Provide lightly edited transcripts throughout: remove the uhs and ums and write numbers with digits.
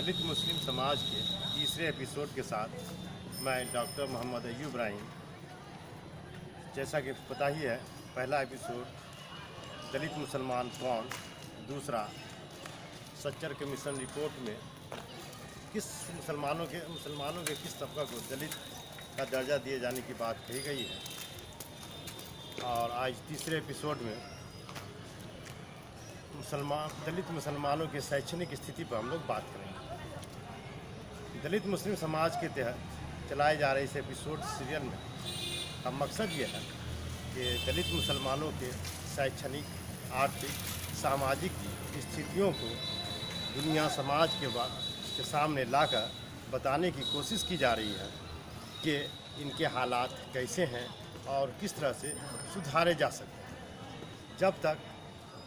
दलित मुस्लिम समाज के तीसरे एपिसोड के साथ मैं डॉक्टर मोहम्मद अय्यूब इब्राहिम। जैसा कि पता ही है, पहला एपिसोड दलित मुसलमान कौन, दूसरा सच्चर कमीशन रिपोर्ट में किस मुसलमानों के किस तबका को दलित का दर्जा दिए जाने की बात कही गई है। और आज तीसरे एपिसोड में दलित मुसलमानों की शैक्षणिक स्थिति पर हम लोग बात करेंगे। दलित मुस्लिम समाज के तहत चलाए जा रहे इस एपिसोड सीरियल में का मकसद ये है कि दलित मुसलमानों के शैक्षणिक, आर्थिक, सामाजिक स्थितियों को दुनिया समाज के सामने लाकर बताने की कोशिश की जा रही है कि इनके हालात कैसे हैं और किस तरह से सुधारे जा सकते हैं। जब तक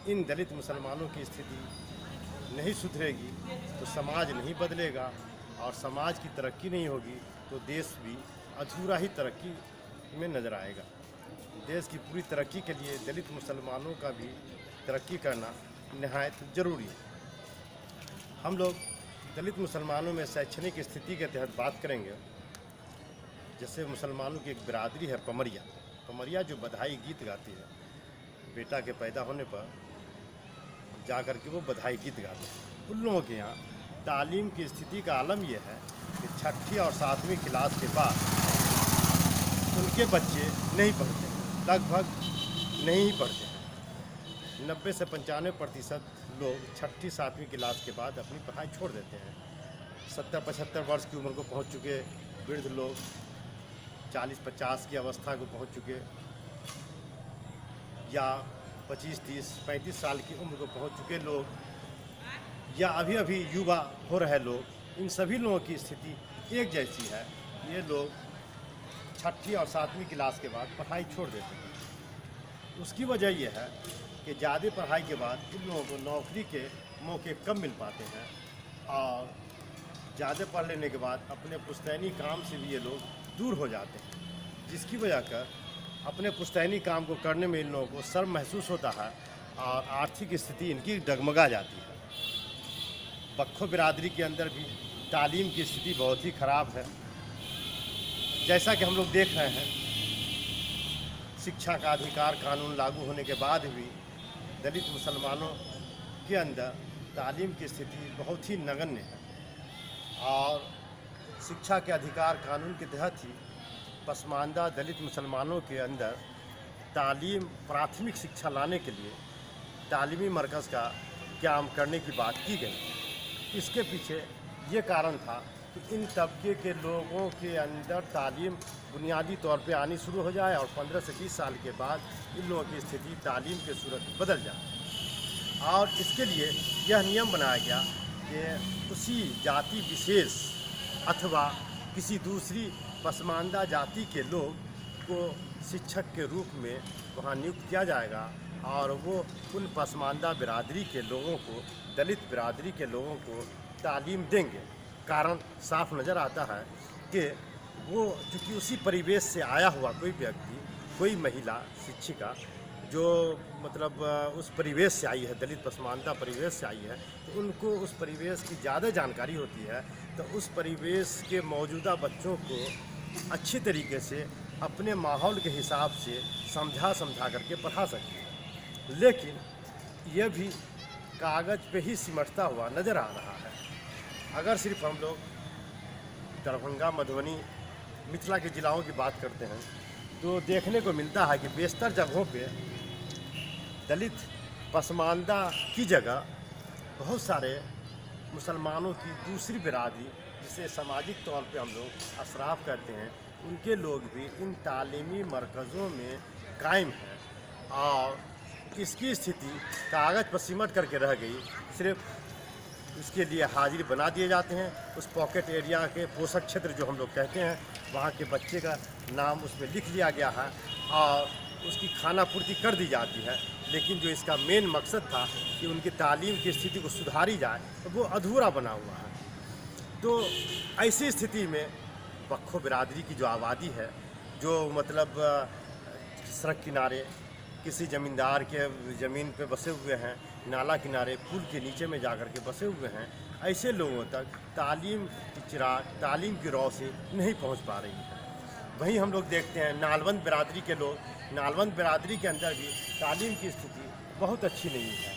इन दलित मुसलमानों की स्थिति नहीं सुधरेगी तो समाज नहीं बदलेगा, और समाज की तरक्की नहीं होगी तो देश भी अधूरा ही तरक्की में नज़र आएगा। देश की पूरी तरक्की के लिए दलित मुसलमानों का भी तरक्की करना निहायत ज़रूरी है। हम लोग दलित मुसलमानों में शैक्षणिक स्थिति के तहत बात करेंगे। जैसे मुसलमानों की एक बिरादरी है पमरिया, जो बधाई गीत गाती है। बेटा के पैदा होने पर जा कर के वो बधाई गीत गाते हैं। उन लोगों के यहाँ तालीम की स्थिति का आलम यह है कि 6ठी और 7वीं क्लास के बाद उनके बच्चे नहीं पढ़ते, लगभग नहीं पढ़ते हैं। 90 से 95% लोग 6ठी 7वीं क्लास के बाद अपनी पढ़ाई छोड़ देते हैं। 70-75 वर्ष की उम्र को पहुँच चुके वृद्ध लोग, 40-50 की अवस्था को पहुँच चुके, या 25-30-35 साल की उम्र को पहुँच चुके लोग, या अभी अभी युवा हो रहे लोग, इन सभी लोगों की स्थिति एक जैसी है। ये लोग 6ठी और 7वीं क्लास के बाद पढ़ाई छोड़ देते हैं। उसकी वजह यह है कि ज़्यादा पढ़ाई के बाद इन लोगों को नौकरी के मौके कम मिल पाते हैं, और ज़्यादा पढ़ लेने के बाद अपने पुश्तैनी काम से भी ये लोग दूर हो जाते हैं, जिसकी वजह कर अपने पुश्तैनी काम को करने में इन लोगों को शर्म महसूस होता है और आर्थिक स्थिति इनकी डगमगा जाती है। बख्खो बिरादरी के अंदर भी तालीम की स्थिति बहुत ही ख़राब है। जैसा कि हम लोग देख रहे हैं, शिक्षा का अधिकार कानून लागू होने के बाद भी दलित मुसलमानों के अंदर तालीम की स्थिति बहुत ही नगण्य है, और शिक्षा के अधिकार कानून के तहत ही पसमानदा दलित मुसलमानों के अंदर तालीम, प्राथमिक शिक्षा लाने के लिए तालीमी मरकज़ का क़याम करने की बात की गई। इसके पीछे ये कारण था कि इन तबके के लोगों के अंदर तालीम बुनियादी तौर पे आनी शुरू हो जाए, और 15 से 20 साल के बाद इन लोगों की स्थिति तालीम के सूरत बदल जाए। और इसके लिए यह नियम बनाया गया कि उसी जाति विशेष अथवा किसी दूसरी पसमानदा जाति के लोग को शिक्षक के रूप में वहाँ नियुक्त किया जाएगा, और वो उन पसमानदा बिरादरी के लोगों को, दलित बिरादरी के लोगों को तालीम देंगे। कारण साफ नज़र आता है कि वो चूँकि उसी परिवेश से आया हुआ कोई व्यक्ति, कोई महिला शिक्षिका जो मतलब उस परिवेश से आई है, दलित पसमानदा परिवेश से आई है, तो उनको उस परिवेश की ज़्यादा जानकारी होती है, तो उस परिवेश के मौजूदा बच्चों को अच्छी तरीके से अपने माहौल के हिसाब से समझा करके पढ़ा सकती है। लेकिन यह भी कागज़ पे ही सिमटता हुआ नज़र आ रहा है। अगर सिर्फ हम लोग दरभंगा, मधुबनी, मिथिला के ज़िलों की बात करते हैं तो देखने को मिलता है कि बेशतर जगहों पे दलित पसमानदा की जगह बहुत सारे मुसलमानों की दूसरी बिरादरी, जिसे सामाजिक तौर पे हम लोग अशराफ कहते हैं, उनके लोग भी इन तालीमी मरकज़ों में कायम हैं, और इसकी स्थिति कागज़ पर सिमट करके रह गई। सिर्फ इसके लिए हाजिरी बना दिए जाते हैं। उस पॉकेट एरिया के पोषक क्षेत्र जो हम लोग कहते हैं, वहाँ के बच्चे का नाम उसमें लिख लिया गया है और उसकी खाना पूर्ति कर दी जाती है। लेकिन जो इसका मेन मकसद था कि उनकी तालीम की स्थिति को सुधारी जाए, तो वो अधूरा बना हुआ है। तो ऐसी स्थिति में बख्खो बिरादरी की जो आबादी है, जो मतलब सड़क किनारे किसी ज़मींदार के ज़मीन पे बसे हुए हैं, नाला किनारे पुल के नीचे में जाकर के बसे हुए हैं, ऐसे लोगों तक तालीम की चिराग, तालीम की रोशनी नहीं पहुंच पा रही है। वहीं हम लोग देखते हैं नालवंद बिरादरी के लोग, नालवंद बिरादरी के अंदर भी तालीम की स्थिति बहुत अच्छी नहीं है।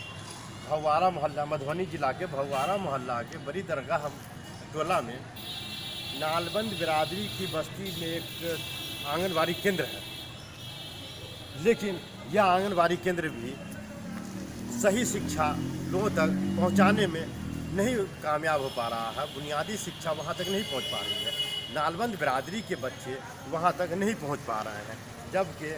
भगवारा मोहल्ला, मधुबनी जिला के भगवारा मोहल्ला के बड़ी दरगाह टोला में नालवंद बिरादरी की बस्ती में एक आंगनबाड़ी केंद्र है, लेकिन यह आंगनबाड़ी केंद्र भी सही शिक्षा लोगों तक पहुंचाने में नहीं कामयाब हो पा रहा है। बुनियादी शिक्षा वहां तक नहीं पहुंच पा रही है। नालवंद बिरादरी के बच्चे वहां तक नहीं पहुंच पा रहे हैं, जबकि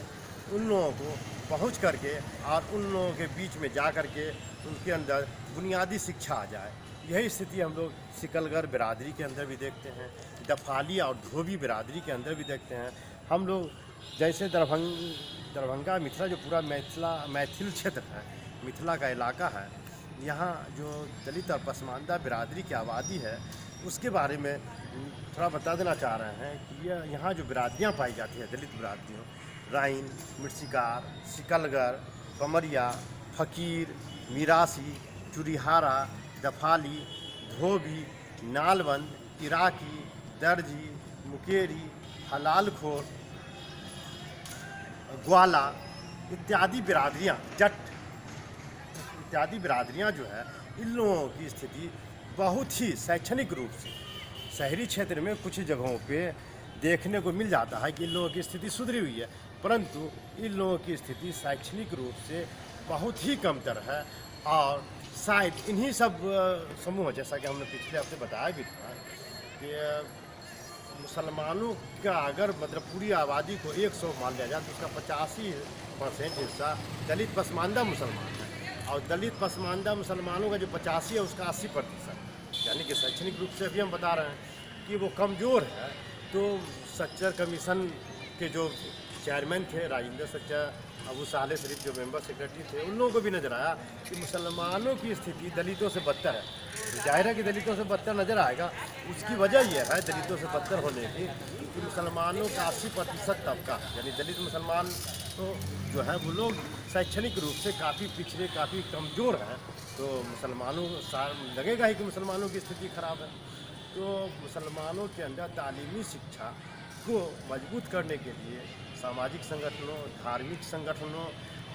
उन लोगों को पहुंच करके और उन लोगों के बीच में जा कर के उनके अंदर बुनियादी शिक्षा आ जाए। यही स्थिति हम लोग सिकलगर बिरादरी के अंदर भी देखते हैं, दफाली और धोबी बिरादरी के अंदर भी देखते हैं। हम लोग जैसे दरभंगा मिथिला, जो पूरा मैथिल क्षेत्र है, मिथिला का इलाका है, यहाँ जो दलित और पसमानदा बिरादरी की आबादी है उसके बारे में थोड़ा बता देना चाह रहे हैं कि यहाँ जो बिरादरियाँ पाई जाती हैं दलित बिरादरियों, राइन, मिर्चिकार, सिकलगर, कमरिया, फ़कीर, मीरासी, चुरिहारा, दफाली, धोबी, नालवंद, इराकी, दर्जी, मुकेरी, हलालखोर, ग्वाला इत्यादि बिरादरियाँ, जट इत्यादि बिरादरियाँ जो है, इन लोगों की स्थिति बहुत ही शैक्षणिक रूप से शहरी क्षेत्र में कुछ जगहों पे देखने को मिल जाता है कि इन लोगों की स्थिति सुधरी हुई है, परंतु इन लोगों की स्थिति शैक्षणिक रूप से बहुत ही कमतर है। और शायद इन्हीं सब समूह, जैसा कि हमने पिछले हफ्ते बताया भी था कि मुसलमानों का अगर मतलब पूरी आबादी को 100 मान लिया जाए तो उसका 85% हिस्सा दलित पसमानदा मुसलमान है, और दलित पसमानदा मुसलमानों का जो 85 है उसका 80%, यानी कि शैक्षणिक रूप से अभी हम बता रहे हैं कि वो कमज़ोर है। तो सच्चर कमीशन के जो चेयरमैन थे राजेंद्र सच्चर, अबू साले शरीफ जो मेंबर सेक्रेटरी थे, उन लोगों को भी नज़र आया कि मुसलमानों की स्थिति दलितों से बदतर है। जाहिर है कि दलितों से बदतर नज़र आएगा, उसकी वजह यह है दलितों से बदतर होने की कि मुसलमानों का 80% तबका, यानी दलित मुसलमान तो जो है वो लोग शैक्षणिक रूप से काफ़ी पिछड़े, काफ़ी कमज़ोर हैं। तो मुसलमानों लगेगा ही कि मुसलमानों की स्थिति खराब है। तो मुसलमानों के अंदर तालीमी शिक्षा को मजबूत करने के लिए सामाजिक संगठनों, धार्मिक संगठनों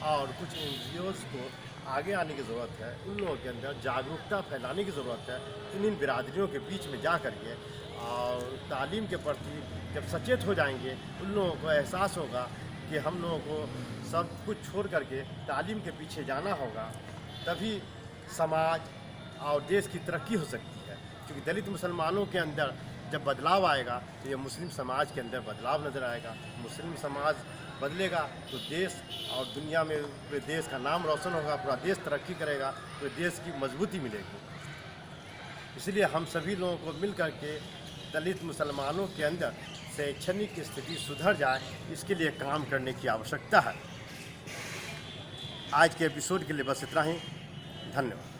और कुछ NGOs को आगे आने की ज़रूरत है। उन लोगों के अंदर जागरूकता फैलाने की ज़रूरत है, इन बिरादरियों के बीच में जा कर के, और तालीम के प्रति जब सचेत हो जाएंगे, उन लोगों को एहसास होगा कि हम लोगों को सब कुछ छोड़ करके तालीम के पीछे जाना होगा, तभी समाज और देश की तरक्की हो सकती है। क्योंकि दलित मुसलमानों के अंदर जब बदलाव आएगा तो ये मुस्लिम समाज के अंदर बदलाव नज़र आएगा। मुस्लिम समाज बदलेगा तो देश और दुनिया में पूरे देश का नाम रोशन होगा, पूरा देश तरक्की करेगा, तो देश की मजबूती मिलेगी। इसलिए हम सभी लोगों को मिल कर के दलित मुसलमानों के अंदर शैक्षणिक स्थिति सुधर जाए, इसके लिए काम करने की आवश्यकता है। आज के एपिसोड के लिए बस इतना ही। धन्यवाद।